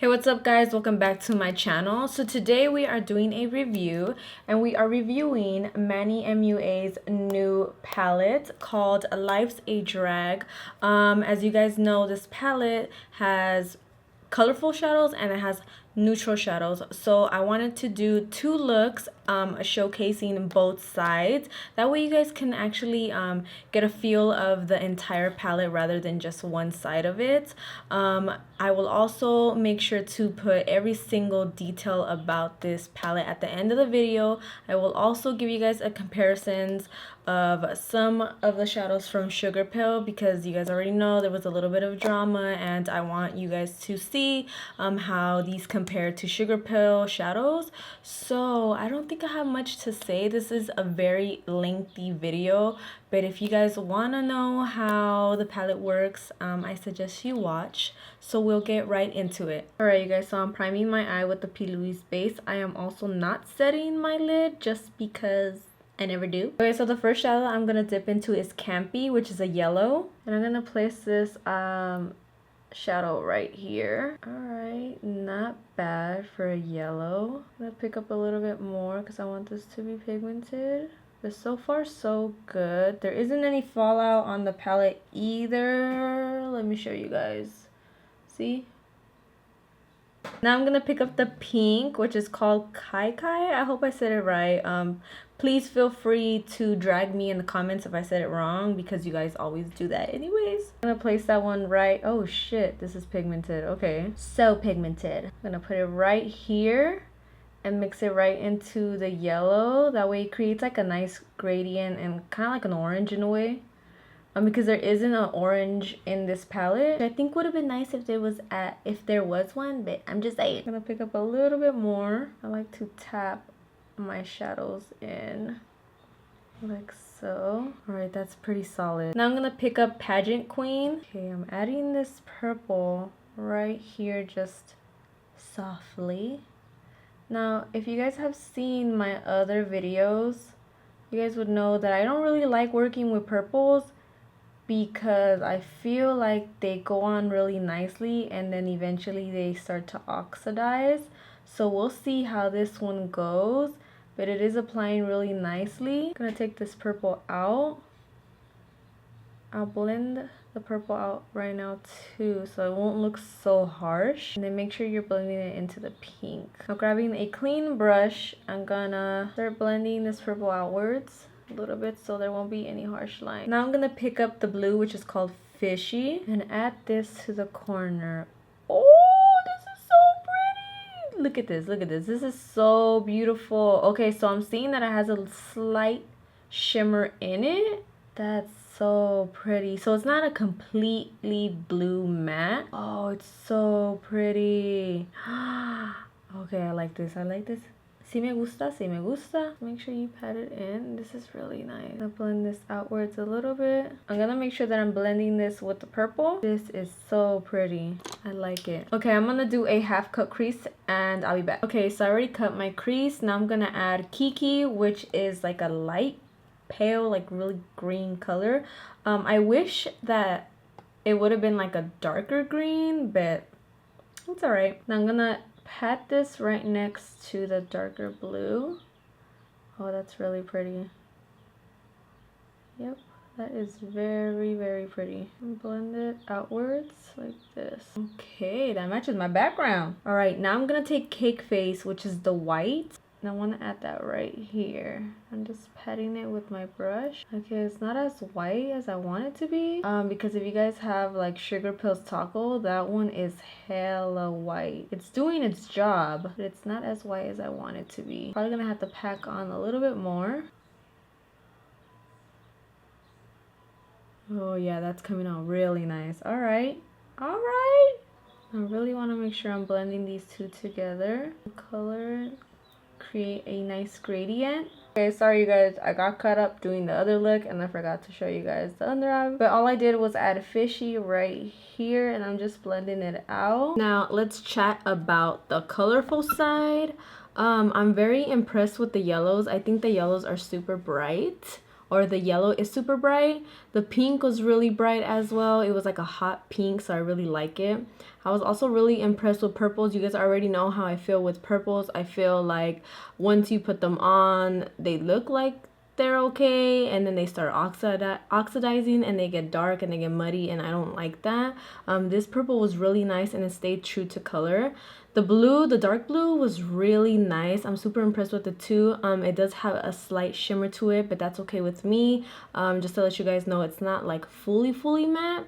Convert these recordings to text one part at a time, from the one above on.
Hey, what's up guys? Welcome back to my channel. So today we are doing a review and we are reviewing Manny MUA's new palette called Life's a Drag. As you guys know, this palette has colorful shadows and it has neutral shadows, so I wanted to do two looks showcasing both sides. That way you guys can actually get a feel of the entire palette rather than just one side of it. I will also make sure to put every single detail about this palette at the end of the video. I will also give you guys a comparisons of some of the shadows from Sugarpill, because you guys already know there was a little bit of drama and I want you guys to see how these compare to Sugarpill shadows. So I don't think I have much to say. This is a very lengthy video, but if you guys want to know how the palette works, I suggest you watch. So we'll get right into it. Alright you guys, so I'm priming my eye with the Plouise Base. I am also not setting my lid just because I never do. Okay, so the first shadow I'm gonna dip into is Campy, which is a yellow, and I'm gonna place this shadow right here. All right, not bad for a yellow. I'm gonna pick up a little bit more because I want this to be pigmented. But so far so good. There isn't any fallout on the palette either. Let me show you guys. See? Now I'm gonna pick up the pink, which is called Kai Kai. I hope I said it right. Please feel free to drag me in the comments if I said it wrong, because you guys always do that anyways. I'm gonna place that one right. Oh shit, this is pigmented. Okay, so pigmented. I'm gonna put it right here and mix it right into the yellow. That way it creates like a nice gradient and kind of like an orange in a way. Because there isn't an orange in this palette. I think would have been nice if there was one, but I'm just saying. I'm gonna pick up a little bit more. I like to tap my shadows in like so. All right, that's pretty solid. Now I'm gonna pick up Pageant Queen. Okay, I'm adding this purple right here just softly. Now, if you guys have seen my other videos, you guys would know that I don't really like working with purples, because I feel like they go on really nicely and then eventually they start to oxidize. So we'll see how this one goes, but it is applying really nicely. I'm gonna take this purple out. I'll blend the purple out right now too, so it won't look so harsh. And then make sure you're blending it into the pink. Now grabbing a clean brush, I'm gonna start blending this purple outwards a little bit so there won't be any harsh lines. Now I'm gonna pick up the blue, which is called Fishy, and add this to the corner. Oh, this is so pretty. Look at this, look at this. This is so beautiful. Okay, so I'm seeing that it has a slight shimmer in it. That's so pretty. So it's not a completely blue matte. Oh, it's so pretty. Okay, I like this. I like this. Si me gusta, si me gusta. Make sure you pat it in. This is really nice. I'm gonna blend this outwards a little bit. I'm gonna make sure that I'm blending this with the purple. This is so pretty. I like it. Okay, I'm gonna do a half cut crease and I'll be back. Okay, so I already cut my crease. Now I'm gonna add Kiki, which is like a light pale, like really green color. I wish that it would have been like a darker green, but it's all right. Now I'm gonna pat this right next to the darker blue. Oh, that's really pretty. Yep, that is very, very pretty. And blend it outwards like this. Okay, that matches my background. All right, now I'm gonna take Cake Face, which is the white. And I want to add that right here. I'm just patting it with my brush. Okay, it's not as white as I want it to be. Because if you guys have like Sugarpill's Taco, that one is hella white. It's doing its job, but it's not as white as I want it to be. Probably gonna have to pack on a little bit more. Oh yeah, that's coming out really nice. All right, all right. I really want to make sure I'm blending these two together. Color. Create a nice gradient. Okay, sorry you guys, I got caught up doing the other look and I forgot to show you guys the under eye. But all I did was add Fishy right here and I'm just blending it out. Now let's chat about the colorful side. I'm very impressed with the yellows. I think the yellows are super bright, or the yellow is super bright. The pink was really bright as well. It was like a hot pink, so I really like it. I was also really impressed with purples. You guys already know how I feel with purples. I feel like once you put them on, they look like they're okay, and then they start oxidizing and they get dark and they get muddy, and I don't like that. This purple was really nice and it stayed true to color. The blue, the dark blue, was really nice. I'm super impressed with the two. It does have a slight shimmer to it, but that's okay with me. Just to let you guys know, it's not like fully matte.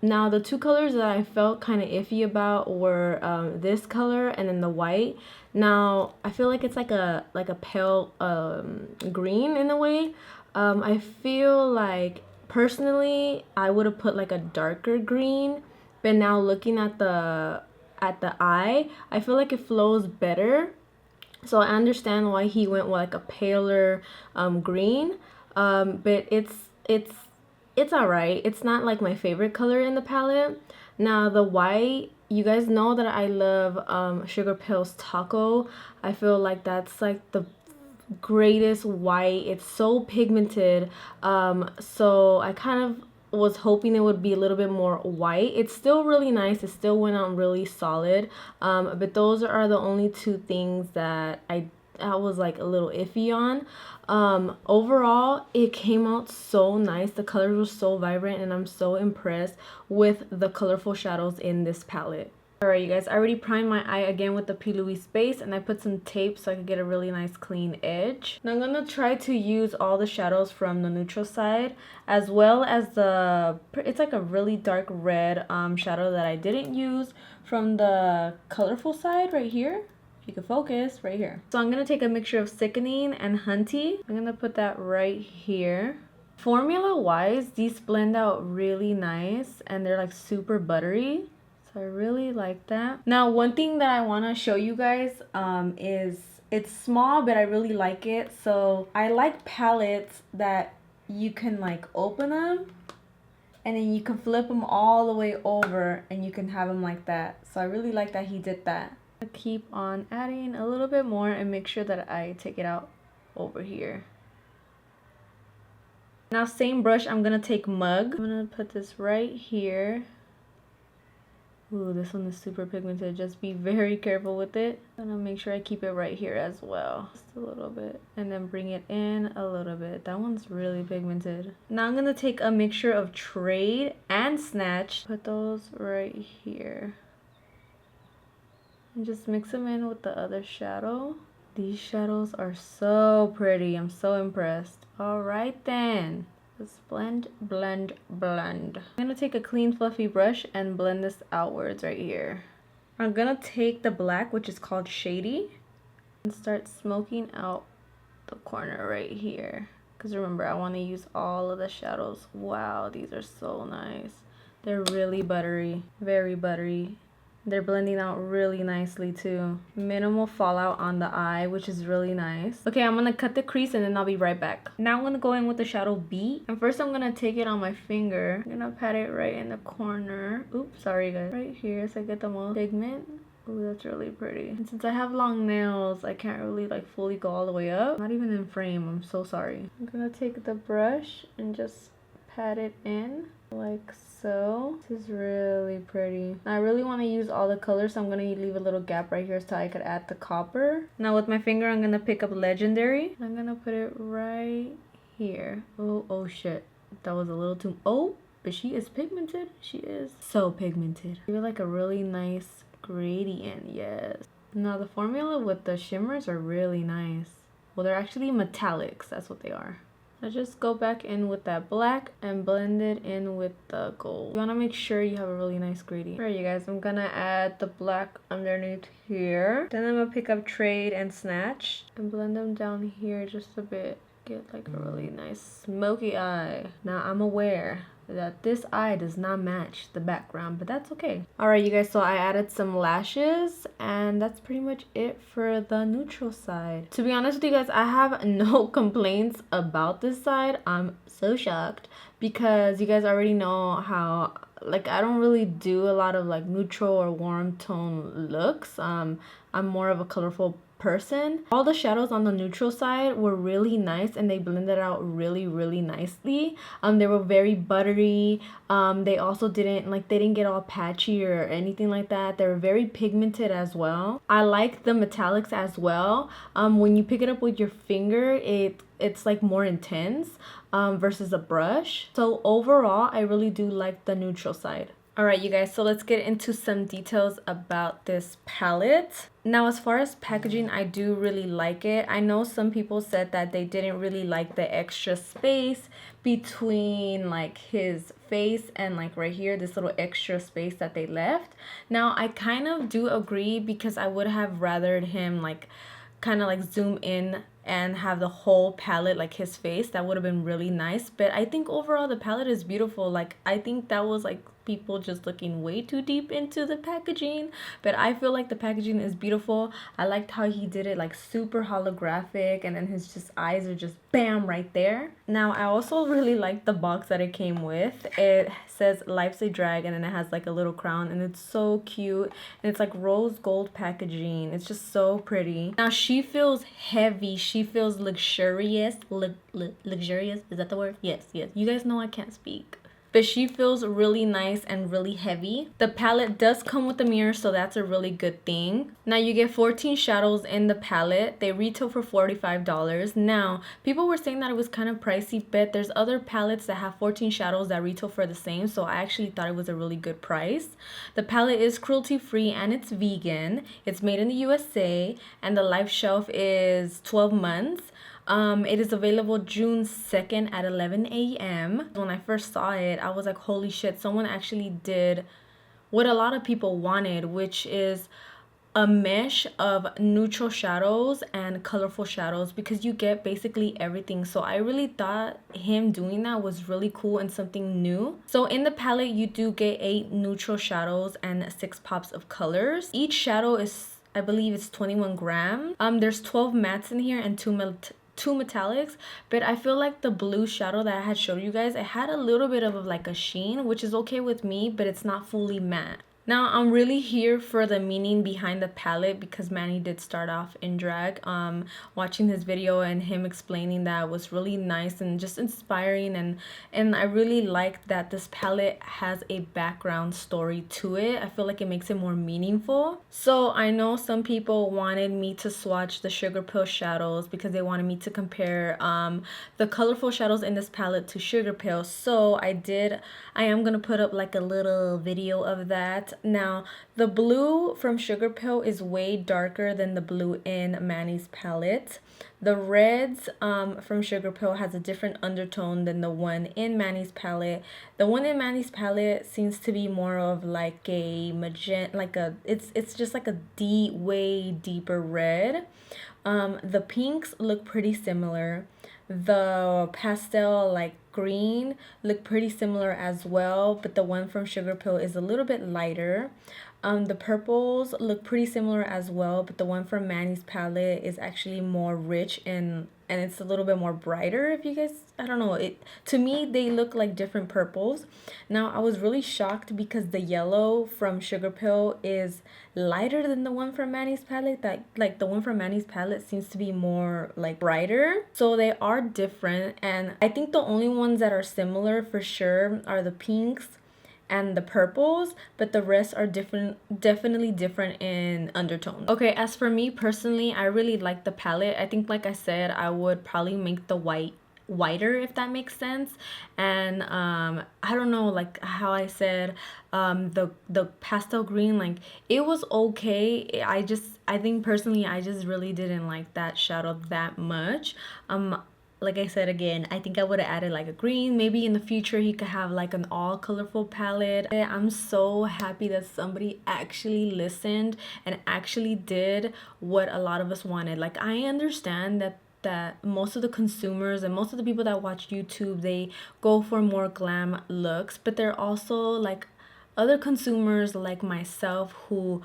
Now the two colors that I felt kind of iffy about were this color and then the white. Now I feel like it's like a pale green in a way. I feel like personally I would have put like a darker green, but now looking at the eye, I feel like it flows better. So I understand why he went with like a paler green, but it's all right. It's not like my favorite color in the palette. Now the white, you guys know that I love Sugarpill's Taco. I feel like that's like the greatest white. It's so pigmented. So I kind of was hoping it would be a little bit more white. It's still really nice. It still went on really solid. But those are the only two things that I was like a little iffy on. Overall, it came out so nice. The colors were so vibrant, and I'm so impressed with the colorful shadows in this palette. Alright, you guys, I already primed my eye again with the Plouise Base, and I put some tape so I could get a really nice clean edge. Now I'm gonna try to use all the shadows from the neutral side, as well as it's like a really dark red shadow that I didn't use from the colorful side right here. If you can focus, right here. So I'm gonna take a mixture of Sickening and Hunty. I'm gonna put that right here. Formula wise, these blend out really nice, and they're like super buttery. I really like that. Now, one thing that I want to show you guys is it's small, but I really like it. So I like palettes that you can like open them and then you can flip them all the way over and you can have them like that. So I really like that he did that. I keep on adding a little bit more and make sure that I take it out over here. Now, same brush, I'm gonna take Mug. I'm gonna put this right here. Ooh, this one is super pigmented. Just be very careful with it. I'm gonna make sure I keep it right here as well. Just a little bit. And then bring it in a little bit. That one's really pigmented. Now I'm gonna take a mixture of Trade and Snatch. Put those right here. And just mix them in with the other shadow. These shadows are so pretty. I'm so impressed. Alright then. Just blend. I'm gonna take a clean fluffy brush and blend this outwards right here. I'm gonna take the black, which is called Shady, and start smoking out the corner right here. Because remember, I want to use all of the shadows. Wow, these are so nice. They're really buttery, very buttery. They're blending out really nicely too. Minimal fallout on the eye, which is really nice. Okay, I'm gonna cut the crease and then I'll be right back. Now I'm gonna go in with the shadow Beat. And first I'm gonna take it on my finger. I'm gonna pat it right in the corner. Oops, sorry guys. Right here so I get the most pigment. Ooh, that's really pretty. And since I have long nails, I can't really like fully go all the way up. Not even in frame, I'm so sorry. I'm gonna take the brush and just pat it in like so. This is really pretty. I really want to use all the colors, so I'm going to leave a little gap right here so I could add the copper. Now with my finger, I'm going to pick up Legendary. I'm going to put it right here. Oh shit. That was a little too... Oh, but she is pigmented. She is so pigmented. Give it like a really nice gradient, yes. Now the formula with the shimmers are really nice. Well, they're actually metallics. That's what they are. I just go back in with that black and blend it in with the gold. You want to make sure you have a really nice gradient. Alright, you guys, I'm gonna add the black underneath here. Then I'm gonna pick up Trade and Snatch and blend them down here just a bit. Get like a really nice smoky eye. Now I'm aware that this eye does not match the background, but that's okay. Alright, you guys, so I added some lashes and that's pretty much it for the neutral side. To be honest with you guys, I have no complaints about this side. I'm so shocked because you guys already know how like I don't really do a lot of like neutral or warm tone looks. I'm more of a colorful person. All the shadows on the neutral side were really nice and they blended out really nicely. They were very buttery. They also they didn't get all patchy or anything like that. They were very pigmented as well. I like the metallics as well. When you pick it up with your finger, it's like more intense versus a brush. So overall, I really do like the neutral side. Alright, you guys, so let's get into some details about this palette. Now, as far as packaging, I do really like it. I know some people said that they didn't really like the extra space between like his face and like right here, this little extra space that they left. Now, I kind of do agree because I would have rathered him like kind of like zoom in and have the whole palette like his face. That would have been really nice. But I think overall the palette is beautiful. Like, I think that was like people just looking way too deep into the packaging, but I feel like the packaging is beautiful. I liked how he did it like super holographic, and then his just eyes are just bam right there. Now, I also really like the box that it came with. It says Life's a Drag, and then it has like a little crown, and it's so cute, and it's like rose gold packaging. It's just so pretty. Now, she feels heavy. She feels luxurious. Luxurious, is that the word? Yes. You guys know I can't speak, but she feels really nice and really heavy. The palette does come with a mirror, so that's a really good thing. Now, you get 14 shadows in the palette. They retail for $45. Now, people were saying that it was kind of pricey, but there's other palettes that have 14 shadows that retail for the same, so I actually thought it was a really good price. The palette is cruelty free and it's vegan. It's made in the USA, and the life shelf is 12 months. It is available June 2nd at 11 a.m. When I first saw it, I was like, holy shit, someone actually did what a lot of people wanted, which is a mesh of neutral shadows and colorful shadows, because you get basically everything. So I really thought him doing that was really cool and something new. So in the palette, you do get 8 neutral shadows and 6 pops of colors. Each shadow is, I believe it's 21 grams. There's 12 mattes in here and 2 metallics, but I feel like the blue shadow that I had showed you guys, it had a little bit of like a sheen, which is okay with me, but it's not fully matte. Now, I'm really here for the meaning behind the palette, because Manny did start off in drag. Watching his video and him explaining that was really nice and just inspiring, and I really like that this palette has a background story to it. I feel like it makes it more meaningful. So I know some people wanted me to swatch the Sugarpill shadows because they wanted me to compare the colorful shadows in this palette to Sugarpill. So I am gonna put up like a little video of that. Now, the blue from Sugarpill is way darker than the blue in Manny's palette. The reds from Sugarpill has a different undertone than the one in Manny's palette. The one in Manny's palette seems to be more of like a magenta, like it's just like a way deeper red. The pinks look pretty similar. The pastel like green look pretty similar as well, but the one from Sugarpill is a little bit lighter. The purples look pretty similar as well, but the one from Manny's palette is actually more rich and it's a little bit more brighter. If you guys, I don't know, to me they look like different purples. Now, I was really shocked because the yellow from Sugarpill is lighter than the one from Manny's palette. That like the one from Manny's palette seems to be more like brighter. So they are different, and I think the only ones that are similar for sure are the pinks and the purples, but the rest are definitely different in undertones. Okay, as for me personally, I really like the palette. I think, like I said, I would probably make the whiter, if that makes sense. And I don't know, like how I said, the pastel green, like it was okay. I think personally I just really didn't like that shadow that much. Like I said, again, I think I would have added like a green. Maybe in the future he could have like an all colorful palette. I'm so happy that somebody actually listened and actually did what a lot of us wanted. Like, I understand that most of the consumers and most of the people that watch YouTube, they go for more glam looks, but they're also like other consumers like myself who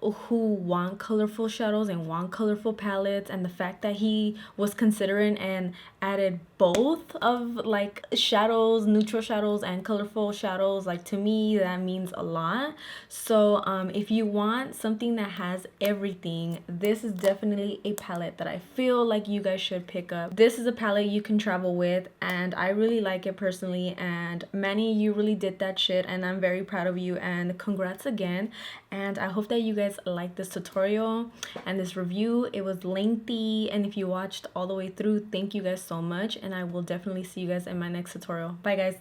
who want colorful shadows and want colorful palettes, and the fact that he was considering and added both of like shadows, neutral shadows and colorful shadows, like to me that means a lot. So if you want something that has everything, this is definitely a palette that I feel like you guys should pick up. This is a palette you can travel with, and I really like it personally. And Manny, you really did that shit, and I'm very proud of you, and congrats again. And I hope that you guys liked this tutorial and this review. It was lengthy, and if you watched all the way through, thank you guys so much, and I will definitely see you guys in my next tutorial. Bye guys.